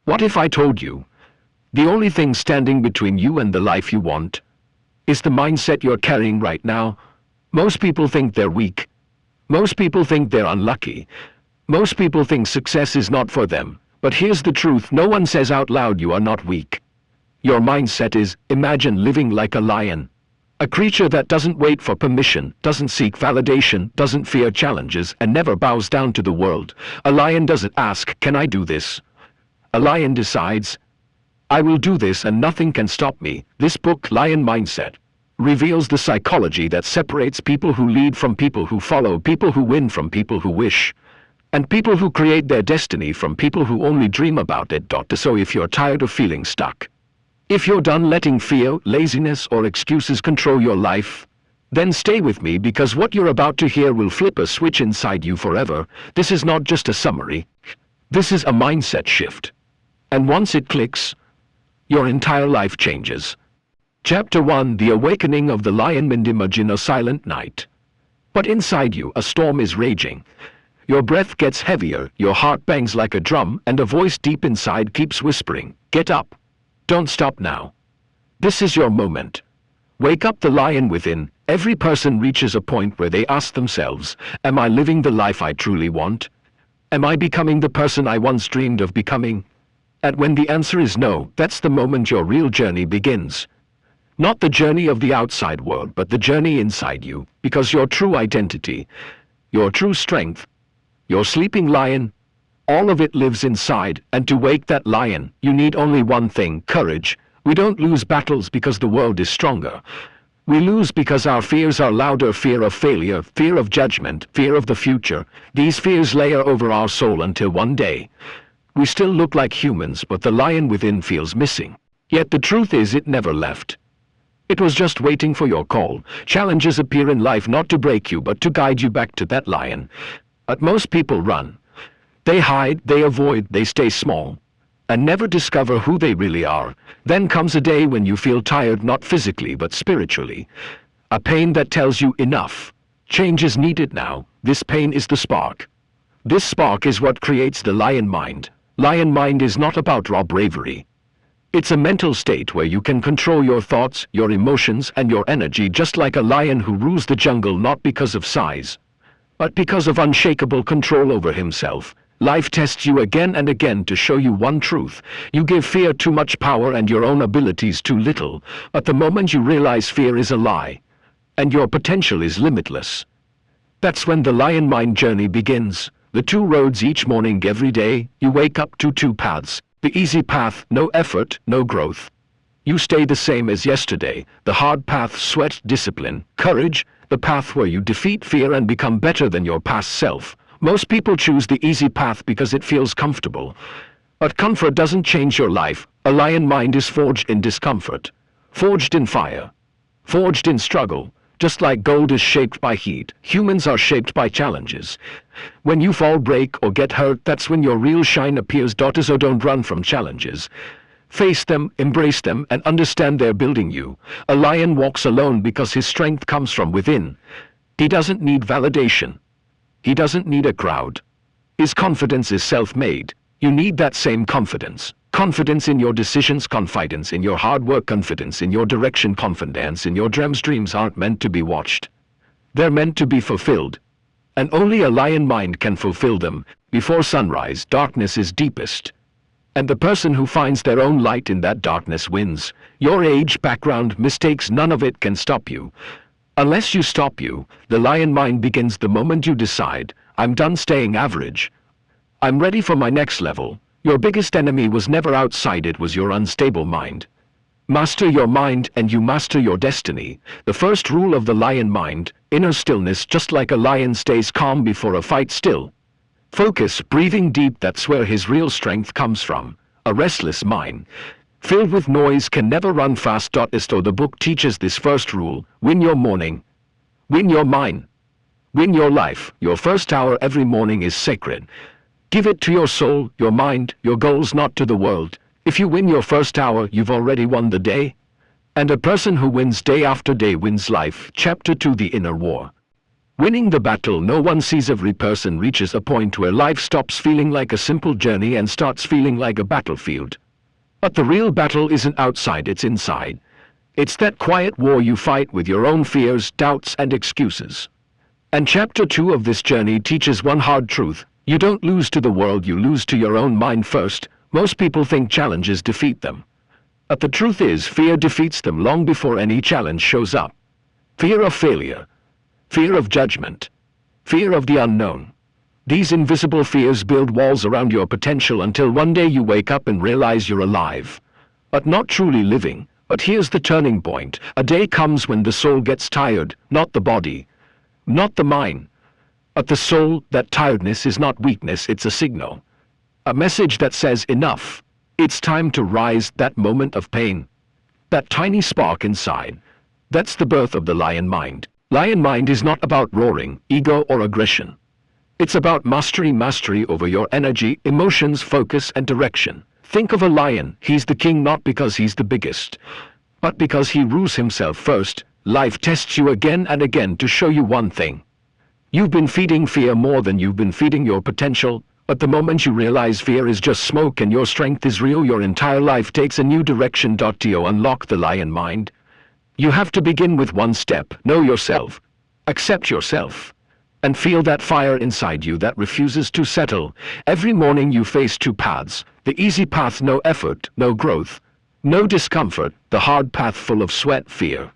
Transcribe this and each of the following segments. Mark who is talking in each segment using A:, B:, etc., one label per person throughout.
A: What if I told you, the only thing standing between you and the life you want is the mindset you're carrying right now? Most people think they're weak. Most people think they're unlucky. Most people think success is not for them. But here's the truth: no one says out loud you are not weak. Your mindset is, imagine living like a lion. A creature that doesn't wait for permission, doesn't seek validation, doesn't fear challenges, and never bows down to the world. A lion doesn't ask, can I do this? A lion decides, I will do this and nothing can stop me. This book, Lion Mindset, reveals the psychology that separates people who lead from people who follow, people who win from people who wish, and people who create their destiny from people who only dream about it. So if you're tired of feeling stuck, if you're done letting fear, laziness, or excuses control your life, then stay with me, because what you're about to hear will flip a switch inside you forever. This is not just a summary. This is a mindset shift. And once it clicks, your entire life changes. Chapter 1: The Awakening of the Lion. Imagine a silent night. But inside you, a storm is raging. Your breath gets heavier, your heart bangs like a drum, and a voice deep inside keeps whispering, get up. Don't stop now. This is your moment. Wake up the lion within. Every person reaches a point where they ask themselves, am I living the life I truly want? Am I becoming the person I once dreamed of becoming? And when the answer is no, that's the moment your real journey begins. Not the journey of the outside world, but the journey inside you, because your true identity, your true strength, your sleeping lion, all of it lives inside. And to wake that lion, you need only one thing: courage. We don't lose battles because the world is stronger. We lose because our fears are louder: fear of failure, fear of judgment, fear of the future. These fears layer over our soul until one day we still look like humans, but the lion within feels missing. Yet the truth is, it never left. It was just waiting for your call. Challenges appear in life not to break you, but to guide you back to that lion. But most people run. They hide, they avoid, they stay small, and never discover who they really are. Then comes a day when you feel tired, not physically but spiritually. A pain that tells you enough. Change is needed now. This pain is the spark. This spark is what creates the lion mind. Lion mind is not about raw bravery. It's a mental state where you can control your thoughts, your emotions, and your energy, just like a lion who rules the jungle, not because of size, but because of unshakable control over himself. Life tests you again and again to show you one truth: you give fear too much power and your own abilities too little. But the moment you realize fear is a lie, and your potential is limitless, that's when the lion mind journey begins. The two roads each morning, every day, you wake up to two paths. The easy path, no effort, no growth. You stay the same as yesterday. The hard path, sweat, discipline, courage, the path where you defeat fear and become better than your past self. Most people choose the easy path because it feels comfortable. But comfort doesn't change your life. A lion mind is forged in discomfort, forged in fire, forged in struggle. Just like gold is shaped by heat, humans are shaped by challenges. When you fall, break, or get hurt, that's when your real shine appears. So don't run from challenges. Face them, embrace them, and understand they're building you. A lion walks alone because his strength comes from within. He doesn't need validation. He doesn't need a crowd. His confidence is self-made. You need that same confidence. Confidence in your decisions, confidence in your hard work, confidence in your direction, confidence in your dreams. Dreams aren't meant to be watched. They're meant to be fulfilled. And only a lion mind can fulfill them. Before sunrise, darkness is deepest. And the person who finds their own light in that darkness wins. Your age, background, mistakes, none of it can stop you. Unless you stop you, the lion mind begins the moment you decide, I'm done staying average. I'm ready for my next level. Your biggest enemy was never outside, it was your unstable mind. Master your mind and you master your destiny. The first rule of the lion mind: inner stillness. Just like a lion stays calm before a fight, still. Focus, breathing deep, that's where his real strength comes from. A restless mind, filled with noise, can never run fast. So the book teaches this first rule: win your morning, win your mind, win your life. Your first hour every morning is sacred. Give it to your soul, your mind, your goals, not to the world. If you win your first hour, you've already won the day. And a person who wins day after day wins life. Chapter 2: The Inner War. Winning the battle no one sees. Every person reaches a point where life stops feeling like a simple journey and starts feeling like a battlefield. But the real battle isn't outside, it's inside. It's that quiet war you fight with your own fears, doubts, and excuses. And chapter 2 of this journey teaches one hard truth. You don't lose to the world, you lose to your own mind first. Most people think challenges defeat them. But the truth is, fear defeats them long before any challenge shows up. Fear of failure. Fear of judgment. Fear of the unknown. These invisible fears build walls around your potential until one day you wake up and realize you're alive. But not truly living. But here's the turning point. A day comes when the soul gets tired, not the body, not the mind, but the soul. That tiredness is not weakness, it's a signal. A message that says enough. It's time to rise. That moment of pain. That tiny spark inside. That's the birth of the lion mind. Lion mind is not about roaring, ego, or aggression. It's about mastery over your energy, emotions, focus, and direction. Think of a lion. He's the king not because he's the biggest, but because he rules himself first. Life tests you again and again to show you one thing. You've been feeding fear more than you've been feeding your potential, but the moment you realize fear is just smoke and your strength is real, your entire life takes a new direction. To unlock the lion mind, you have to begin with one step. Know yourself, accept yourself, and feel that fire inside you that refuses to settle. Every morning you face two paths. The easy path, no effort, no growth, no discomfort. The hard path, full of sweat, fear,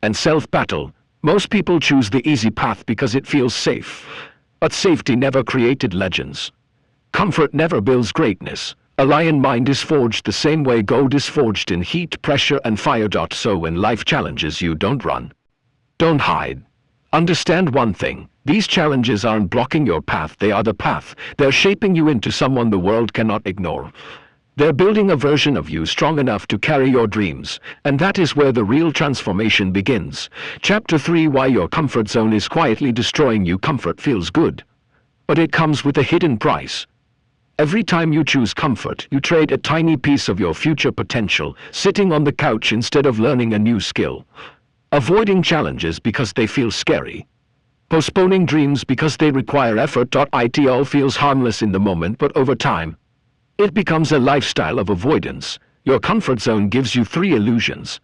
A: and self-battle. Most people choose the easy path because it feels safe. But safety never created legends. Comfort never builds greatness. A lion mind is forged the same way gold is forged in heat, pressure, and fire. So when life challenges you, don't run. Don't hide. Understand one thing. These challenges aren't blocking your path, they are the path. They're shaping you into someone the world cannot ignore. They're building a version of you strong enough to carry your dreams, and that is where the real transformation begins. Chapter 3: Why your comfort zone is quietly destroying you. Comfort feels good, but it comes with a hidden price. Every time you choose comfort, you trade a tiny piece of your future potential, sitting on the couch instead of learning a new skill. Avoiding challenges because they feel scary. Postponing dreams because they require effort. It all feels harmless in the moment, but over time, it becomes a lifestyle of avoidance. Your comfort zone gives you three illusions.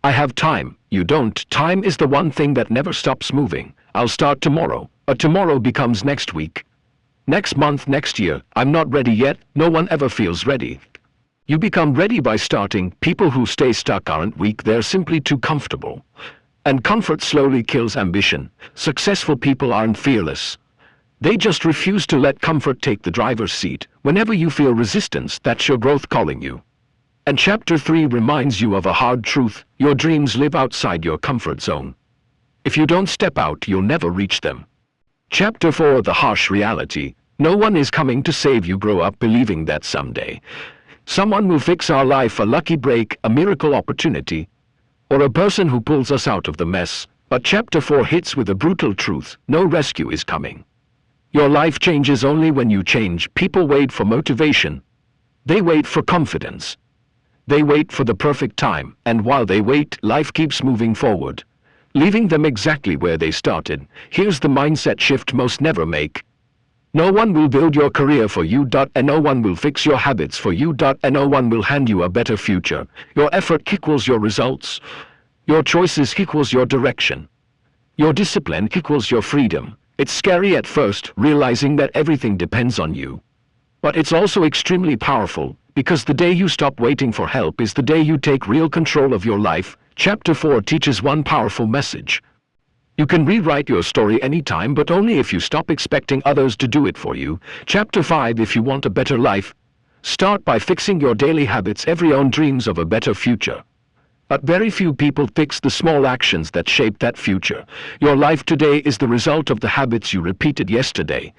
A: I have time. You don't. Time is the one thing that never stops moving. I'll start tomorrow. But tomorrow becomes next week, next month, next year. I'm not ready yet. No one ever feels ready. You become ready by starting. People who stay stuck aren't weak, they're simply too comfortable. And comfort slowly kills ambition. Successful people aren't fearless. They just refuse to let comfort take the driver's seat. Whenever you feel resistance, that's your growth calling you. And chapter 3 reminds you of a hard truth. Your dreams live outside your comfort zone. If you don't step out, you'll never reach them. Chapter 4: The harsh reality. No one is coming to save you. Grow up believing that someday someone will fix our life, a lucky break, a miracle opportunity, or a person who pulls us out of the mess. But chapter 4 hits with a brutal truth. No rescue is coming. Your life changes only when you change. People wait for motivation. They wait for confidence. They wait for the perfect time. And while they wait, life keeps moving forward, leaving them exactly where they started. Here's the mindset shift most never make. No one will build your career for you. And no one will fix your habits for you. And no one will hand you a better future. Your effort equals your results. Your choices equals your direction. Your discipline equals your freedom. It's scary at first, realizing that everything depends on you. But it's also extremely powerful, because the day you stop waiting for help is the day you take real control of your life. Chapter 4 teaches one powerful message. You can rewrite your story anytime, but only if you stop expecting others to do it for you. Chapter 5: If you want a better life, start by fixing your daily habits. Everyone dreams of a better future, but very few people fix the small actions that shape that future. Your life today is the result of the habits you repeated yesterday,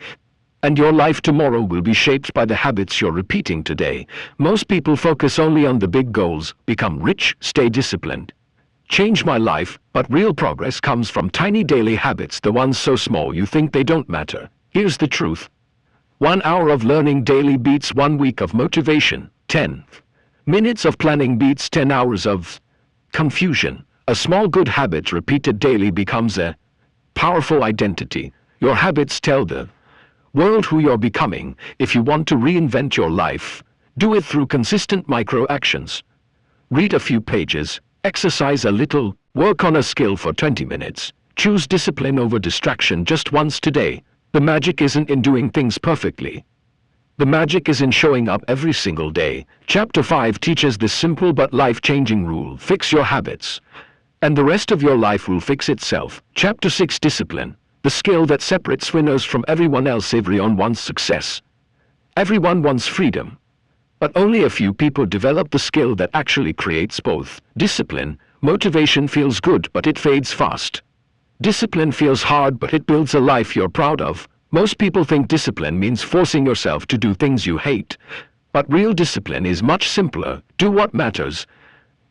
A: and your life tomorrow will be shaped by the habits you're repeating today. Most people focus only on the big goals: become rich, stay disciplined, change my life. But real progress comes from tiny daily habits, the ones so small you think they don't matter. Here's the truth. 1 hour of learning daily beats 1 week of motivation. 10 minutes of planning beats 10 hours of confusion. A small good habit repeated daily becomes a Powerful identity. Your habits tell the world who you're becoming. If you want to reinvent your life, do it through consistent micro actions. Read a few pages, exercise a little, work on a skill for 20 minutes. Choose discipline over distraction just once today. The magic isn't in doing things perfectly. The magic is in showing up every single day. Chapter 5 teaches this simple but life-changing rule: fix your habits, and the rest of your life will fix itself. Chapter 6: Discipline. The skill that separates winners from everyone else. Everyone wants success. Everyone wants freedom. But only a few people develop the skill that actually creates both. Discipline. Motivation feels good, but it fades fast. Discipline feels hard, but it builds a life you're proud of. Most people think discipline means forcing yourself to do things you hate. But real discipline is much simpler. Do what matters,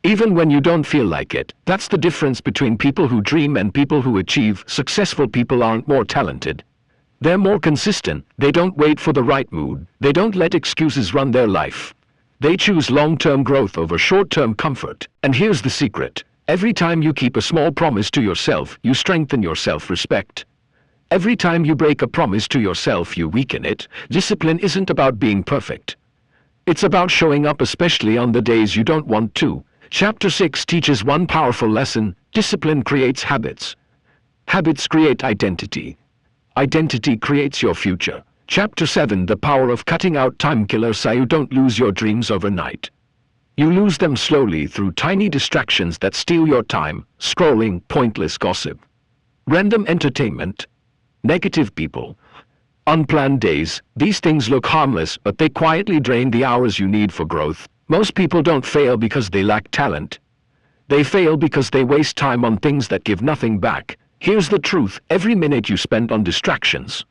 A: even when you don't feel like it. That's the difference between people who dream and people who achieve. Successful people aren't more talented. They're more consistent. They don't wait for the right mood. They don't let excuses run their life. They choose long-term growth over short-term comfort. And here's the secret. Every time you keep a small promise to yourself, you strengthen your self-respect. Every time you break a promise to yourself, you weaken it. Discipline isn't about being perfect. It's about showing up, especially on the days you don't want to. Chapter 6 teaches one powerful lesson: discipline creates habits. Habits create identity. Identity creates your future. Chapter 7: The power of cutting out time killers. So you don't lose your dreams overnight. You lose them slowly through tiny distractions that steal your time: scrolling, pointless gossip, random entertainment, negative people, unplanned days. These things look harmless, but they quietly drain the hours you need for growth. Most people don't fail because they lack talent. They fail because they waste time on things that give nothing back. Here's the truth: every minute you spend on distractions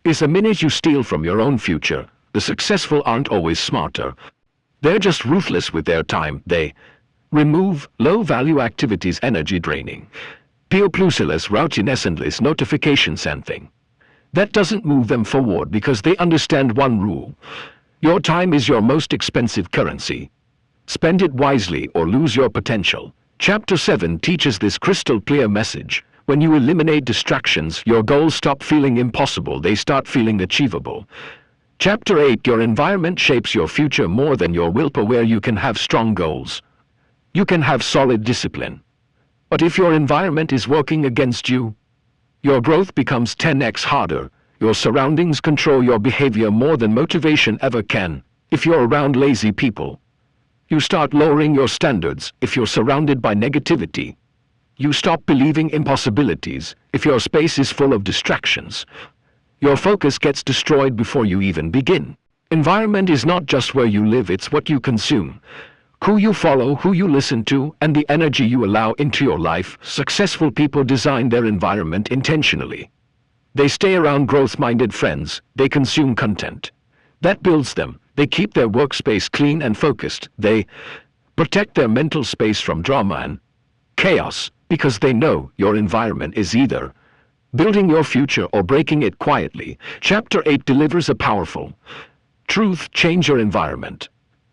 A: is a minute you steal from your own future. The successful aren't always smarter. They're just ruthless with their time. They remove low-value activities, energy draining, purposeless routiness, endless notifications and thing. That doesn't move them forward because they understand one rule: your time is your most expensive currency. Spend it wisely or lose your potential. Chapter 7 teaches this crystal clear message: when you eliminate distractions, your goals stop feeling impossible, they start feeling achievable. Chapter 8: Your environment shapes your future more than your willpower. Where you can have strong goals, you can have solid discipline. But if your environment is working against you, your growth becomes 10x harder. Your surroundings control your behavior more than motivation ever can. If you're around lazy people, you start lowering your standards. If you're surrounded by negativity, you stop believing impossibilities. If your space is full of distractions, your focus gets destroyed before you even begin. Environment is not just where you live, it's what you consume, who you follow, who you listen to, and the energy you allow into your life. Successful people design their environment intentionally. They stay around growth-minded friends. They consume content that builds them. They keep their workspace clean and focused. They protect their mental space from drama and chaos, because they know your environment is either building your future or breaking it quietly. Chapter 8 delivers a powerful truth: change your environment,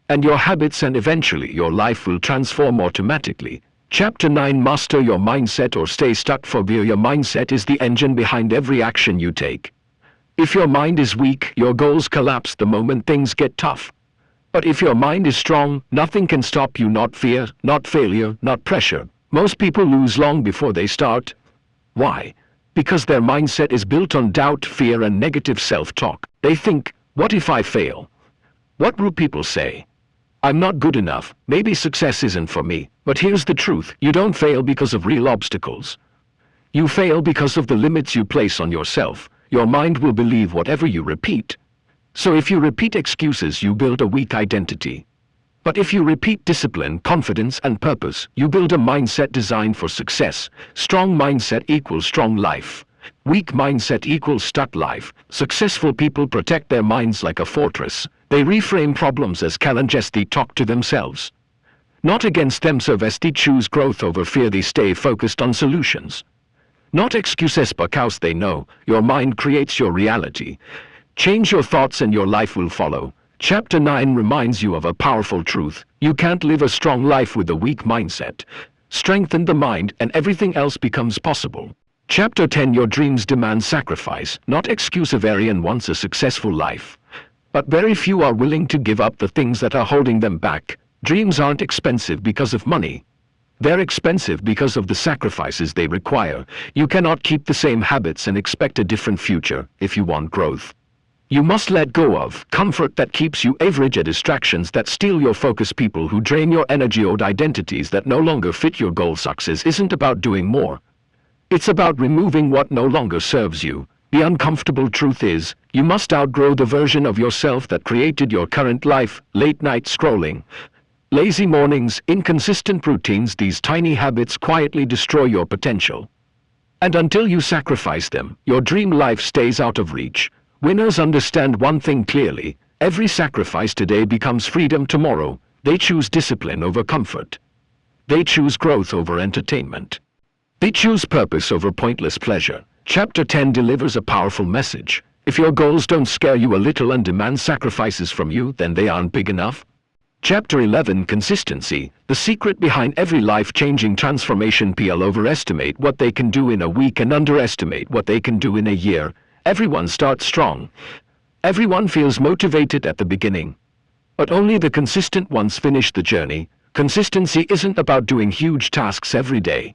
A: and your habits, and eventually your life will transform automatically. Chapter 9: Master your mindset or stay stuck. For your mindset is the engine behind every action you take. If your mind is weak, your goals collapse the moment things get tough. But if your mind is strong, nothing can stop you. Not fear, not failure, not pressure. Most people lose long before they start. Why? Because their mindset is built on doubt, fear, and negative self-talk. They think, what if I fail? What will people say? I'm not good enough. Maybe success isn't for me. But here's the truth: you don't fail because of real obstacles. You fail because of the limits you place on yourself. Your mind will believe whatever you repeat. So if you repeat excuses, you build a weak identity. But if you repeat discipline, confidence, and purpose, you build a mindset designed for success. Strong mindset equals strong life. Weak mindset equals stuck life. Successful people protect their minds like a fortress. They reframe problems as challenges. They talk to themselves, not against themselves. They choose growth over fear. They stay focused on solutions, not excuses, because they know your mind creates your reality. Change your thoughts and your life will follow. Chapter 9 reminds you of a powerful truth: you can't live a strong life with a weak mindset. Strengthen the mind and everything else becomes possible. Chapter 10. Your dreams demand sacrifice, not excuse. Everyone wants a successful life, but very few are willing to give up the things that are holding them back. Dreams aren't expensive because of money. They're expensive because of the sacrifices they require. You cannot keep the same habits and expect a different future if you want growth. You must let go of comfort that keeps you average, and distractions that steal your focus, people who drain your energy, or identities that no longer fit your goal. Success isn't about doing more. It's about removing what no longer serves you. The uncomfortable truth is, you must outgrow the version of yourself that created your current life. Late night scrolling, lazy mornings, inconsistent routines, these tiny habits quietly destroy your potential. And until you sacrifice them, your dream life stays out of reach. Winners understand one thing clearly: every sacrifice today becomes freedom tomorrow. They choose discipline over comfort. They choose growth over entertainment. They choose purpose over pointless pleasure. Chapter 10 delivers a powerful message. If your goals don't scare you a little and demand sacrifices from you, then they aren't big enough. Chapter 11. Consistency, the secret behind every life-changing transformation. People overestimate what they can do in a week and underestimate what they can do in a year. Everyone starts strong. Everyone feels motivated at the beginning. But only the consistent ones finish the journey. Consistency isn't about doing huge tasks every day.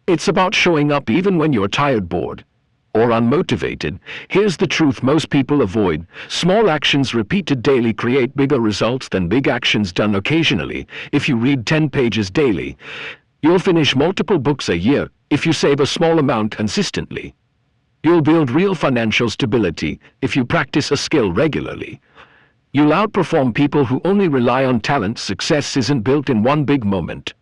A: It's about showing up even when you're tired, bored, or unmotivated. Here's the truth most people avoid: small actions repeated daily create bigger results than big actions done occasionally. If you read 10 pages daily, you'll finish multiple books a year. If you save a small amount consistently, you'll build real financial stability. If you practice a skill regularly, you'll outperform people who only rely on talent. Success isn't built in one big moment.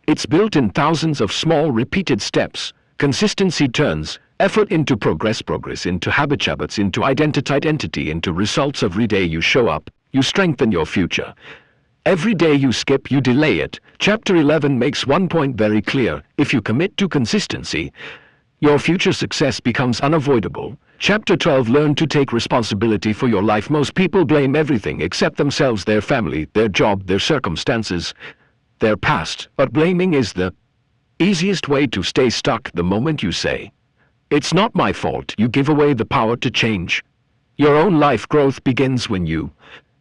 A: It's built in thousands of small, repeated steps. Consistency turns effort into progress into habits into identity into results. Every day you show up, you strengthen your future. Every day you skip, you delay it. Chapter 11 makes one point very clear: if you commit to consistency, your future success becomes unavoidable. Chapter 12. Learn to take responsibility for your life. Most people blame everything except themselves, their family, their job, their circumstances, their past. But blaming is the easiest way to stay stuck. The moment you say, "It's not my fault," you give away the power to change. Your own life growth begins when you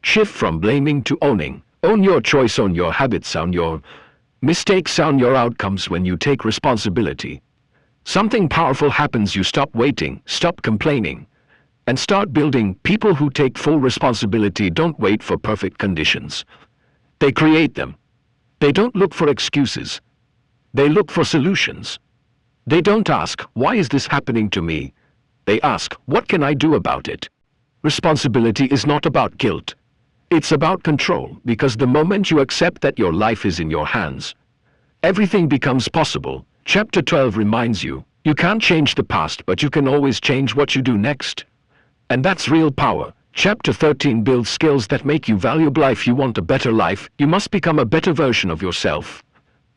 A: shift from blaming to owning. Own your choice, own your habits, own your mistakes, own your outcomes. When you take responsibility, something powerful happens. You stop waiting, stop complaining, and start building. People who take full responsibility don't wait for perfect conditions. They create them. They don't look for excuses. They look for solutions. They don't ask, "Why is this happening to me?" They ask, "What can I do about it?" Responsibility is not about guilt. It's about control, because the moment you accept that your life is in your hands, everything becomes possible. Chapter 12 reminds you, you can't change the past, but you can always change what you do next. And that's real power. Chapter 13 builds skills that make you valuable. If you want a better life, you must become a better version of yourself.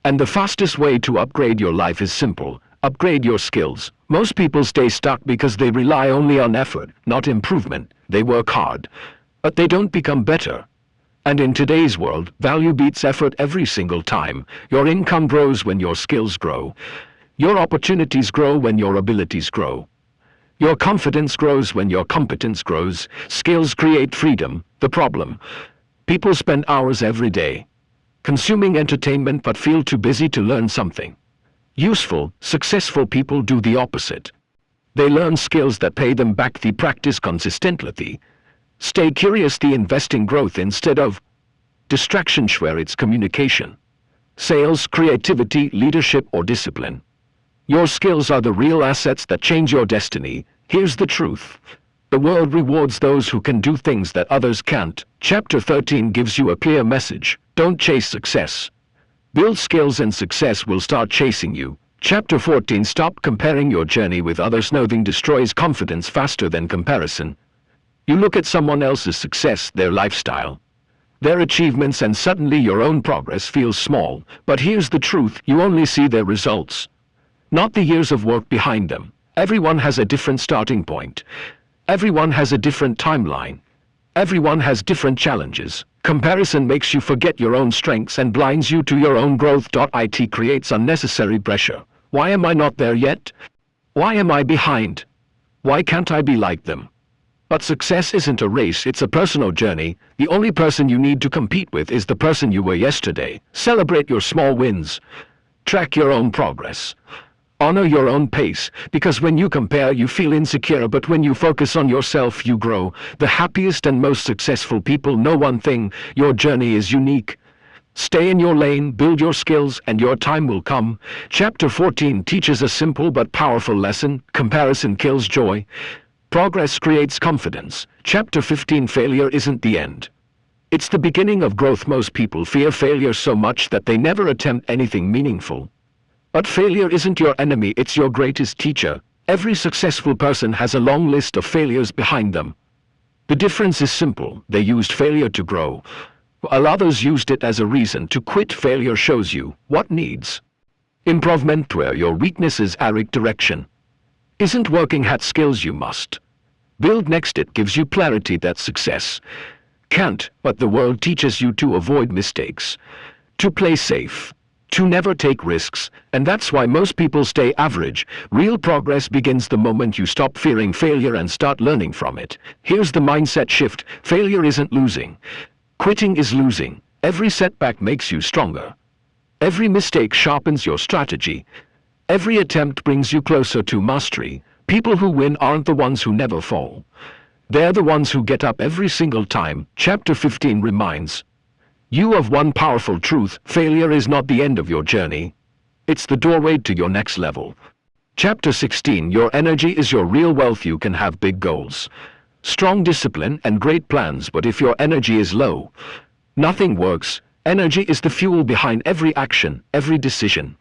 A: And the fastest way to upgrade your life is simple: upgrade your skills. Most people stay stuck because they rely only on effort, not improvement. They work hard, but they don't become better. And in today's world, value beats effort every single time. Your income grows when your skills grow. Your opportunities grow when your abilities grow. Your confidence grows when your competence grows. Skills create freedom. The problem: people spend hours every day consuming entertainment but feel too busy to learn something useful. Successful people do the opposite. They learn skills that pay them back. They practice consistently. Stay curious. They invest in growth instead of distraction, where it's communication, sales, creativity, leadership, or discipline. Your skills are the real assets that change your destiny. Here's the truth: the world rewards those who can do things that others can't. Chapter 13 gives you a clear message: don't chase success. Build skills and success will start chasing you. Chapter 14. Stop comparing your journey with others. Nothing destroys confidence faster than comparison. You look at someone else's success, their lifestyle, their achievements, and suddenly your own progress feels small. But here's the truth: you only see their results, not the years of work behind them. Everyone has a different starting point. Everyone has a different timeline. Everyone has different challenges. Comparison makes you forget your own strengths and blinds you to your own growth. It creates unnecessary pressure. Why am I not there yet? Why am I behind? Why can't I be like them? But success isn't a race, it's a personal journey. The only person you need to compete with is the person you were yesterday. Celebrate your small wins. Track your own progress. Honor your own pace, because when you compare you feel insecure, but when you focus on yourself you grow. The happiest and most successful people know one thing: your journey is unique. Stay in your lane, build your skills, and your time will come. Chapter 14 teaches a simple but powerful lesson: comparison kills joy. Progress creates confidence. Chapter 15 failure isn't the end. It's the beginning of growth. Most people fear failure so much that they never attempt anything meaningful. But failure isn't your enemy, it's your greatest teacher. Every successful person has a long list of failures behind them. The difference is simple: they used failure to grow, while others used it as a reason to quit. Failure shows you what needs improvement, where your weaknesses are direction. Isn't working at skills you must build next. It gives you clarity that success can't, but the world teaches you to avoid mistakes, to play safe, to never take risks, and that's why most people stay average. Real progress begins the moment you stop fearing failure and start learning from it. Here's the mindset shift: failure isn't losing. Quitting is losing. Every setback makes you stronger. Every mistake sharpens your strategy. Every attempt brings you closer to mastery. People who win aren't the ones who never fall. They're the ones who get up every single time. Chapter 15 reminds you of one powerful truth: failure is not the end of your journey. It's the doorway to your next level. Chapter 16 your energy is your real wealth. You can have big goals, strong discipline, and great plans, but if your energy is low, nothing works. Energy is the fuel behind every action, every decision,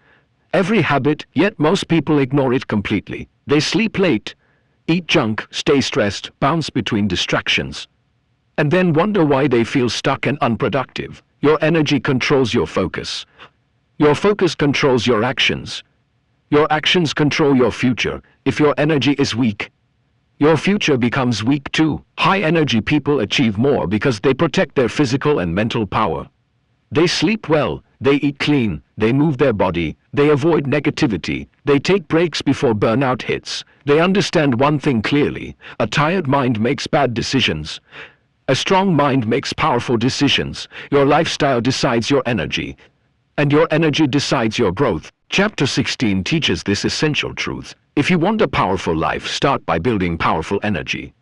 A: every habit, yet most people ignore it completely. They sleep late, eat junk, stay stressed, bounce between distractions, and then wonder why they feel stuck and unproductive. Your energy controls your focus. Your focus controls your actions. Your actions control your future. If your energy is weak, your future becomes weak too. High energy people achieve more because they protect their physical and mental power. They sleep well, they eat clean, they move their body, they avoid negativity, they take breaks before burnout hits. They understand one thing clearly: a tired mind makes bad decisions. A strong mind makes powerful decisions. Your lifestyle decides your energy, and your energy decides your growth. Chapter 16 teaches this essential truth: if you want a powerful life, start by building powerful energy.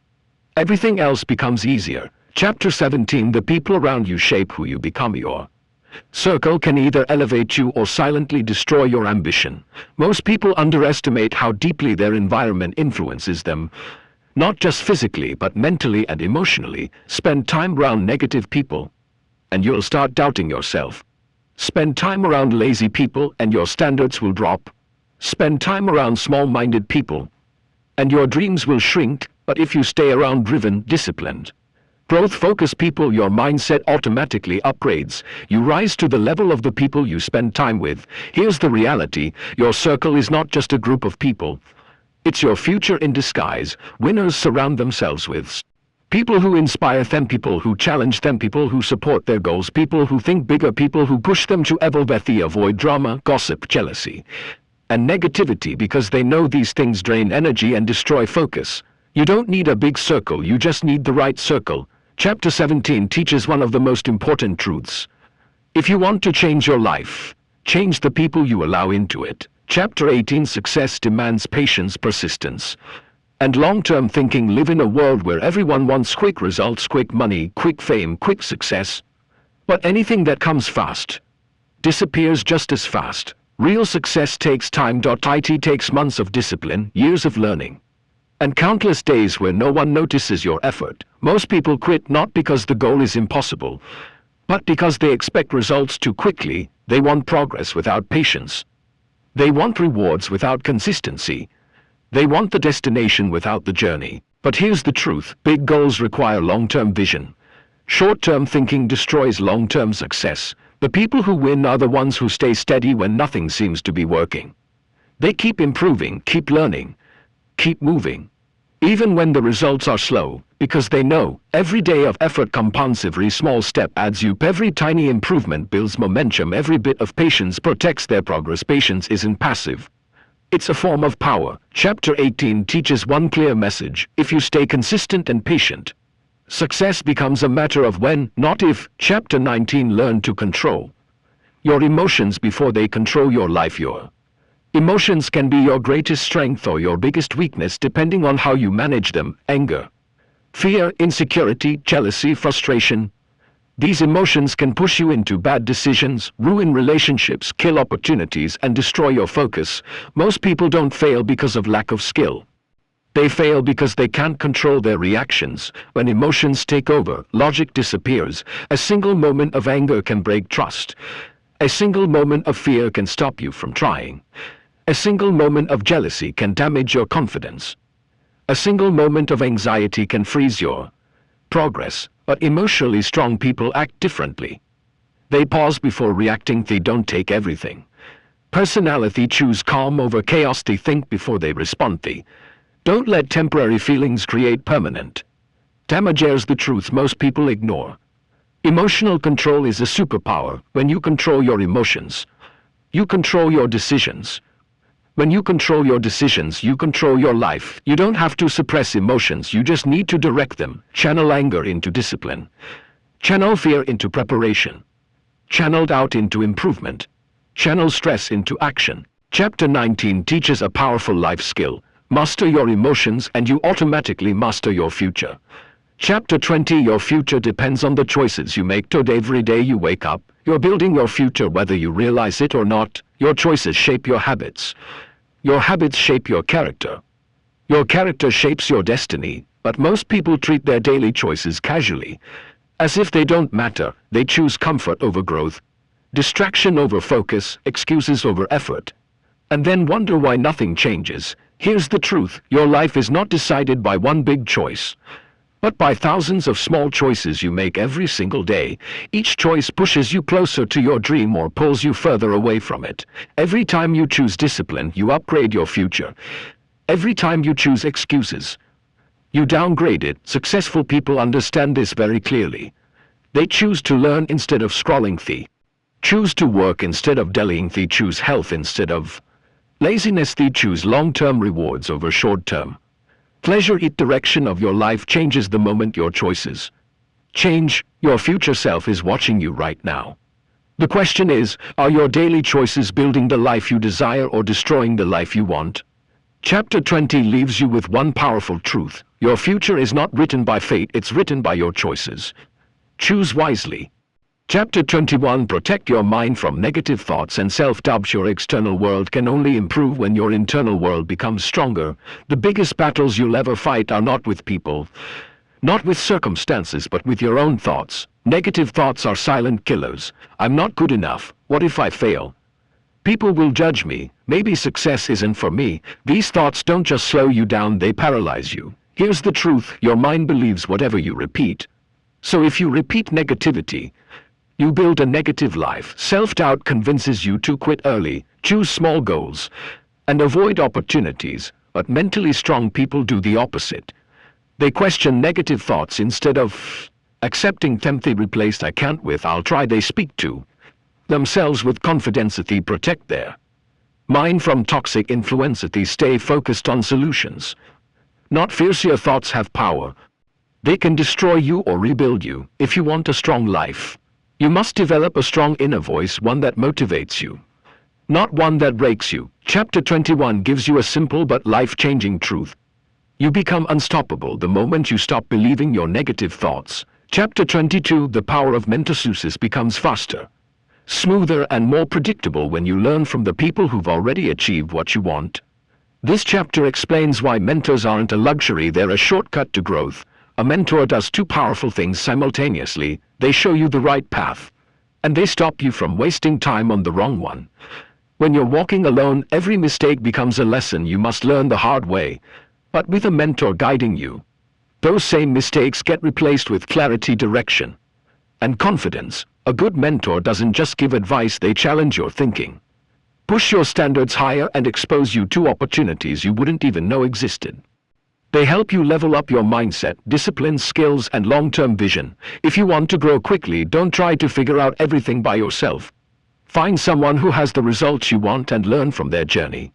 A: Everything else becomes easier. Chapter 17 the people around you shape who you become. Your circle can either elevate you or silently destroy your ambition. Most people underestimate how deeply their environment influences them, not just physically but mentally and emotionally. Spend time around negative people, and you'll start doubting yourself. Spend time around lazy people, and your standards will drop. Spend time around small-minded people, and your dreams will shrink. But if you stay around driven, disciplined, growth-focused people, your mindset automatically upgrades. You rise to the level of the people you spend time with. Here's the reality: your circle is not just a group of people. It's your future in disguise. Winners surround themselves with people who inspire them, people who challenge them, people who support their goals, people who think bigger, people who push them to evolve. They avoid drama, gossip, jealousy, and negativity because they know these things drain energy and destroy focus. You don't need a big circle, you just need the right circle. Chapter 17 teaches one of the most important truths: if you want to change your life, change the people you allow into it. Chapter 18 success demands patience, persistence, and long-term thinking. Live in a world where everyone wants quick results, quick money, quick fame, quick success. But anything that comes fast disappears just as fast. Real success takes time. It takes months of discipline, years of learning, and countless days where no one notices your effort. Most people quit not because the goal is impossible, but because they expect results too quickly. They want progress without patience. They want rewards without consistency. They want the destination without the journey. But here's the truth: big goals require long-term vision. Short-term thinking destroys long-term success. The people who win are the ones who stay steady when nothing seems to be working. They keep improving, keep learning, keep moving, even when the results are slow, because they know every day of effort compounds. Every small step adds up. Every tiny improvement builds momentum. Every bit of patience protects their progress. Patience isn't passive. It's a form of power. Chapter 18 teaches one clear message: if you stay consistent and patient, success becomes a matter of when, not if. Chapter 19 learn to control your emotions before they control your life. Your emotions can be your greatest strength or your biggest weakness depending on how you manage them. Anger, fear, insecurity, jealousy, frustration. These emotions can push you into bad decisions, ruin relationships, kill opportunities, and destroy your focus. Most people don't fail because of lack of skill. They fail because they can't control their reactions. When emotions take over, logic disappears. A single moment of anger can break trust. A single moment of fear can stop you from trying. A single moment of jealousy can damage your confidence. A single moment of anxiety can freeze your progress. But emotionally strong people act differently. They pause before reacting. They don't take everything. Personality choose calm over chaos. They think before they respond. They don't let temporary feelings create permanent damage. Here's the truth most people ignore. Emotional control is a superpower. When you control your emotions, you control your decisions. When you control your decisions, you control your life. You don't have to suppress emotions, you just need to direct them. Channel anger into discipline. Channel fear into preparation. Channel doubt into improvement. Channel stress into action. Chapter 19 teaches a powerful life skill. Master your emotions and you automatically master your future. Chapter 20 Your future depends on the choices you make today. Every day you wake up, you're building your future whether you realize it or not. Your choices shape your habits. Your habits shape your character. Your character shapes your destiny, but most people treat their daily choices casually, as if they don't matter. They choose comfort over growth, distraction over focus, excuses over effort, and then wonder why nothing changes. Here's the truth: your life is not decided by one big choice, but by thousands of small choices you make every single day. Each choice pushes you closer to your dream or pulls you further away from it. Every time you choose discipline, you upgrade your future. Every time you choose excuses, you downgrade it. Successful people understand this very clearly. They choose to learn instead of scrolling. They choose to work instead of delaying. They choose health instead of laziness. They choose long-term rewards over short-term pleasure. Each direction of your life changes the moment your choices change. Your future self is watching you right now. The question is, are your daily choices building the life you desire or destroying the life you want? Chapter 20 leaves you with one powerful truth: your future is not written by fate, it's written by your choices. Choose wisely. Chapter 21 Protect your mind from negative thoughts and self-doubt. Your external world can only improve when your internal world becomes stronger. The biggest battles you'll ever fight are not with people, not with circumstances, but with your own thoughts. Negative thoughts are silent killers. I'm not good enough. What if I fail? People will judge me. Maybe success isn't for me. These thoughts don't just slow you down, they paralyze you. Here's the truth: your mind believes whatever you repeat. So if you repeat negativity, you build a negative life. Self-doubt convinces you to quit early, choose small goals, and avoid opportunities. But mentally strong people do the opposite. They question negative thoughts instead of accepting them. They replace "I can't" with "I'll try." They speak to themselves with confidence. They protect their mind from toxic influence. They stay focused on solutions, not fears. Your thoughts have power. They can destroy you or rebuild you. If you want a strong life, you must develop a strong inner voice, one that motivates you, not one that breaks you. Chapter 21 gives you a simple but life-changing truth: you become unstoppable the moment you stop believing your negative thoughts. Chapter 22 The power of mental success becomes faster, smoother, and more predictable when you learn from the people who've already achieved what you want. This chapter explains why mentors aren't a luxury, they're a shortcut to growth. A mentor does two powerful things simultaneously: they show you the right path, and they stop you from wasting time on the wrong one. When you're walking alone, every mistake becomes a lesson you must learn the hard way. But with a mentor guiding you, those same mistakes get replaced with clarity, direction, and confidence. A good mentor doesn't just give advice, they challenge your thinking, push your standards higher, and expose you to opportunities you wouldn't even know existed. They help you level up your mindset, discipline, skills, and long-term vision. If you want to grow quickly, don't try to figure out everything by yourself. Find someone who has the results you want and learn from their journey.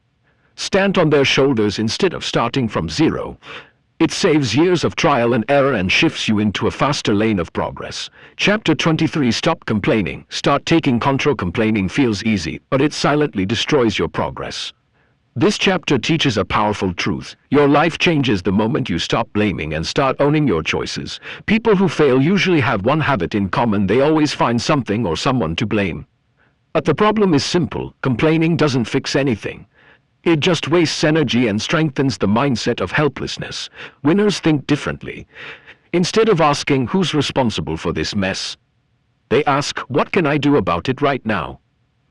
A: Stand on their shoulders instead of starting from zero. It saves years of trial and error and shifts you into a faster lane of progress. Chapter 23. Stop complaining. Start taking control. Complaining feels easy, but it silently destroys your progress. This chapter teaches a powerful truth. Your life changes the moment you stop blaming and start owning your choices. People who fail usually have one habit in common: they always find something or someone to blame. But the problem is simple: complaining doesn't fix anything. It just wastes energy and strengthens the mindset of helplessness. Winners think differently. Instead of asking, "Who's responsible for this mess?" they ask, "What can I do about it right now?"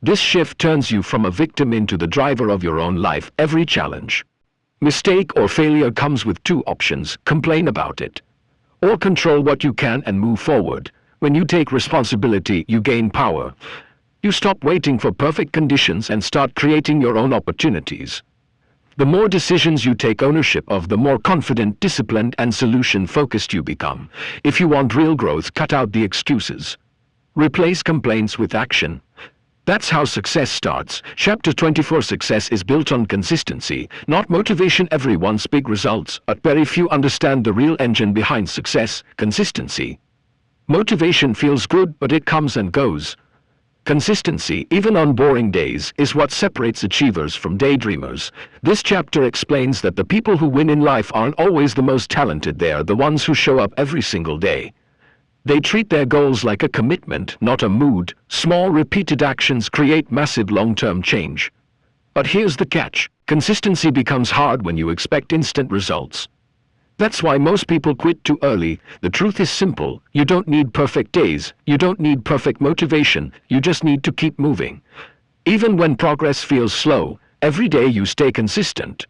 A: This shift turns you from a victim into the driver of your own life. Every challenge, mistake or failure comes with two options: complain about it, or control what you can and move forward. When you take responsibility, you gain power. You stop waiting for perfect conditions and start creating your own opportunities. The more decisions you take ownership of, the more confident, disciplined, and solution-focused you become. If you want real growth, cut out the excuses. Replace complaints with action. That's how success starts. Chapter 24. Success is built on consistency, not motivation. Everyone wants big results, but very few understand the real engine behind success: consistency. Motivation feels good, but it comes and goes. Consistency, even on boring days, is what separates achievers from daydreamers. This chapter explains that the people who win in life aren't always the most talented. They are the ones who show up every single day. They treat their goals like a commitment, not a mood. Small, repeated actions create massive long-term change. But here's the catch: consistency becomes hard when you expect instant results. That's why most people quit too early. The truth is simple: you don't need perfect days, you don't need perfect motivation, you just need to keep moving. Even when progress feels slow, every day you stay consistent.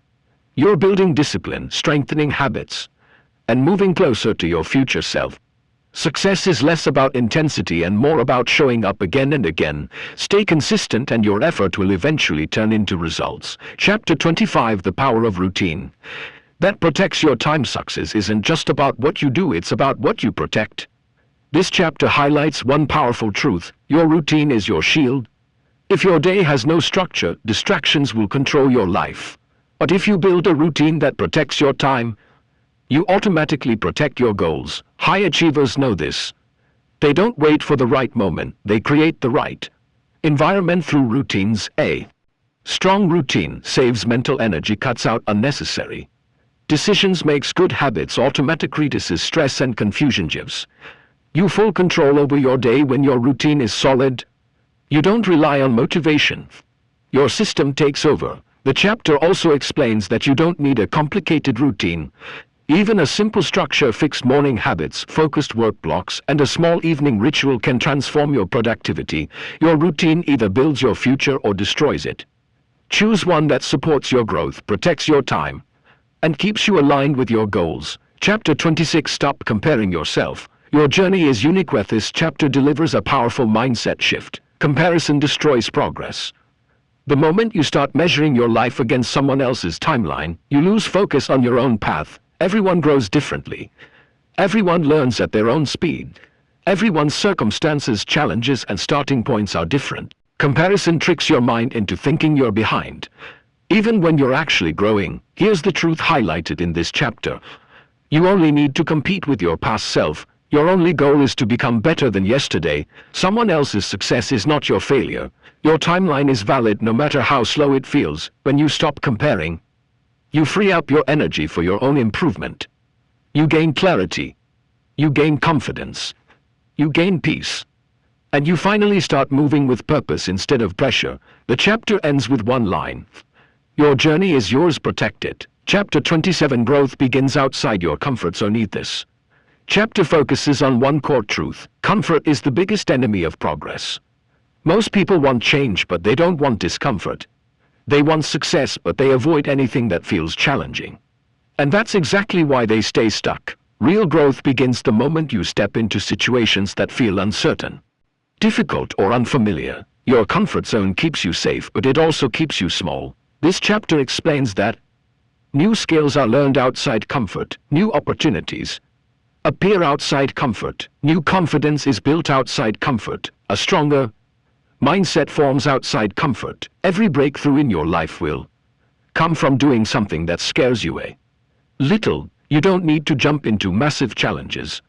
A: You're building discipline, strengthening habits, and moving closer to your future self. Success is less about intensity and more about showing up again and again. Stay consistent and your effort will eventually turn into results. Chapter 25. The power of routine that protects your time. Success isn't just about what you do, it's about what you protect. This chapter highlights one powerful truth: your routine is your shield. If your day has no structure, distractions will control your life. But if you build a routine that protects your time, you automatically protect your goals. High achievers know this. They don't wait for the right moment, they create the right environment through routines. A strong routine saves mental energy, cuts out unnecessary decisions, makes good habits automatic, reduces stress and confusion, gives you full control over your day. When your routine is solid, you don't rely on motivation. Your system takes over. The chapter also explains that you don't need a complicated routine. Even a simple structure, fixed morning habits, focused work blocks, and a small evening ritual can transform your productivity. Your routine either builds your future or destroys it. Choose one that supports your growth, protects your time, and keeps you aligned with your goals. Chapter 26. Stop comparing yourself. Your journey is unique. This chapter delivers a powerful mindset shift. Comparison destroys progress. The moment you start measuring your life against someone else's timeline, you lose focus on your own path. Everyone grows differently. Everyone learns at their own speed. Everyone's circumstances, challenges, and starting points are different. Comparison tricks your mind into thinking you're behind, even when you're actually growing. Here's the truth highlighted in this chapter: you only need to compete with your past self. Your only goal is to become better than yesterday. Someone else's success is not your failure. Your timeline is valid no matter how slow it feels. When you stop comparing, you free up your energy for your own improvement. You gain clarity. You gain confidence. You gain peace. And you finally start moving with purpose instead of pressure. The chapter ends with one line: your journey is yours, protect it. Chapter 27. Growth begins outside your comfort zone. Eat this chapter focuses on one core truth: comfort is the biggest enemy of progress. Most people want change, but they don't want discomfort. They want success, but they avoid anything that feels challenging. And that's exactly why they stay stuck. Real growth begins the moment you step into situations that feel uncertain, difficult, or unfamiliar. Your comfort zone keeps you safe, but it also keeps you small. This chapter explains that new skills are learned outside comfort, new opportunities appear outside comfort, new confidence is built outside comfort, a stronger mindset forms outside comfort. Every breakthrough in your life will come from doing something that scares you a little. You don't need to jump into massive challenges.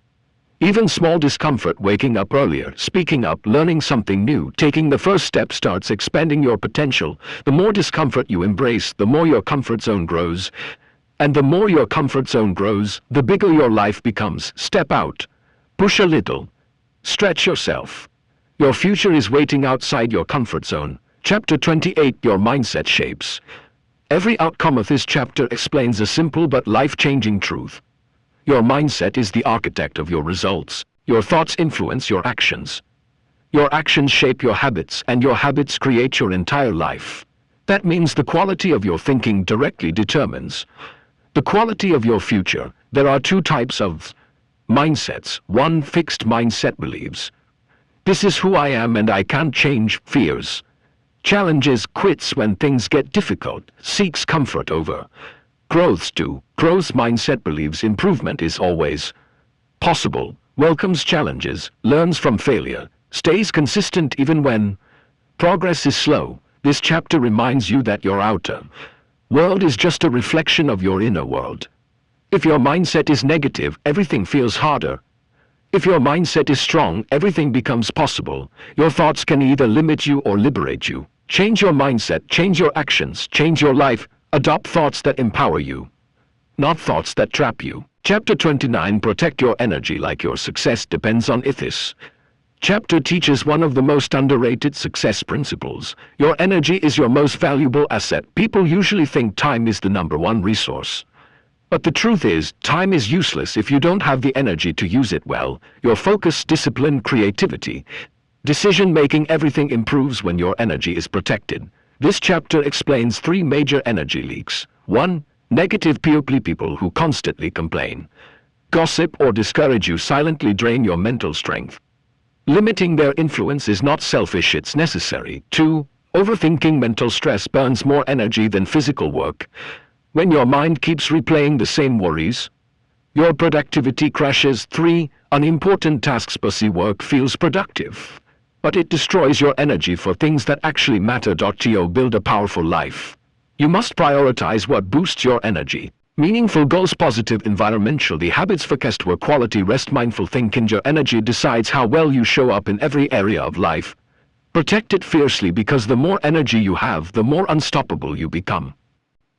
A: Even small discomfort, waking up earlier, speaking up, learning something new, taking the first step starts expanding your potential. The more discomfort you embrace, the more your comfort zone grows. And the more your comfort zone grows, the bigger your life becomes. Step out. Push a little. Stretch yourself. Your future is waiting outside your comfort zone. Chapter 28, Your Mindset Shapes. Every outcome of this chapter explains a simple but life-changing truth. Your mindset is the architect of your results. Your thoughts influence your actions. Your actions shape your habits, and your habits create your entire life. That means the quality of your thinking directly determines the quality of your future. There are two types of mindsets. One, fixed mindset, believes, "This is who I am and I can't change." Fears challenges, quits when things get difficult, seeks comfort over growth. Two, growth mindset believes improvement is always possible, welcomes challenges, learns from failure, stays consistent even when progress is slow. This chapter reminds you that your outer world is just a reflection of your inner world. If your mindset is negative, everything feels harder. If your mindset is strong, everything becomes possible. Your thoughts can either limit you or liberate you. Change your mindset, change your actions, change your life. Adopt thoughts that empower you, not thoughts that trap you. Chapter 29, Protect Your Energy Like Your Success Depends on It. This chapter teaches one of the most underrated success principles. Your energy is your most valuable asset. People usually think time is the number one resource. But the truth is, time is useless if you don't have the energy to use it well. Your focus, discipline, creativity, decision-making, everything improves when your energy is protected. This chapter explains three major energy leaks. 1. Negative people who constantly complain, gossip, or discourage you silently drain your mental strength. Limiting their influence is not selfish, it's necessary. 2. Overthinking, mental stress burns more energy than physical work. When your mind keeps replaying the same worries, your productivity crashes. 3. Unimportant tasks, busy work feels productive, but it destroys your energy for things that actually matter. To build a powerful life, you must prioritize what boosts your energy. Meaningful goals, positive environmental habits, focused work, quality rest, mindful thinking. Your energy decides how well you show up in every area of life. Protect it fiercely, because the more energy you have, the more unstoppable you become.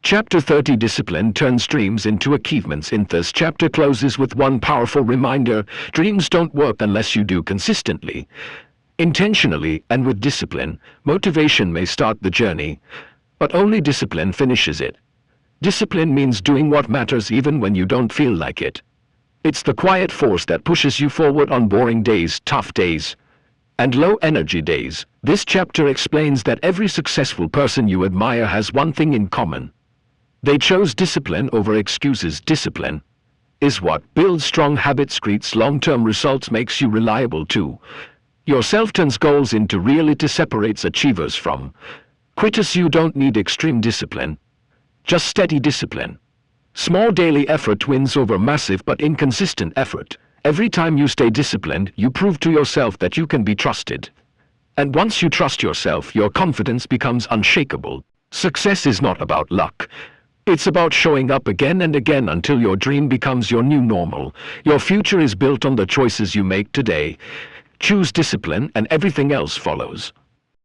A: Chapter 30, Discipline Turns Dreams into Achievements. In this chapter closes with one powerful reminder: dreams don't work unless you do consistently, intentionally, and with discipline. Motivation may start the journey, but only discipline finishes it. Discipline means doing what matters even when you don't feel like it. It's the quiet force that pushes you forward on boring days, tough days, and low-energy days. This chapter explains that every successful person you admire has one thing in common: they chose discipline over excuses. Discipline is what builds strong habits, creates long-term results, makes you reliable too. Yourself, turns goals into reality, separates achievers from quitters. You don't need extreme discipline, just steady discipline. Small daily effort wins over massive but inconsistent effort. Every time you stay disciplined, you prove to yourself that you can be trusted. And once you trust yourself, your confidence becomes unshakable. Success is not about luck. It's about showing up again and again until your dream becomes your new normal. Your future is built on the choices you make today. Choose discipline and everything else follows.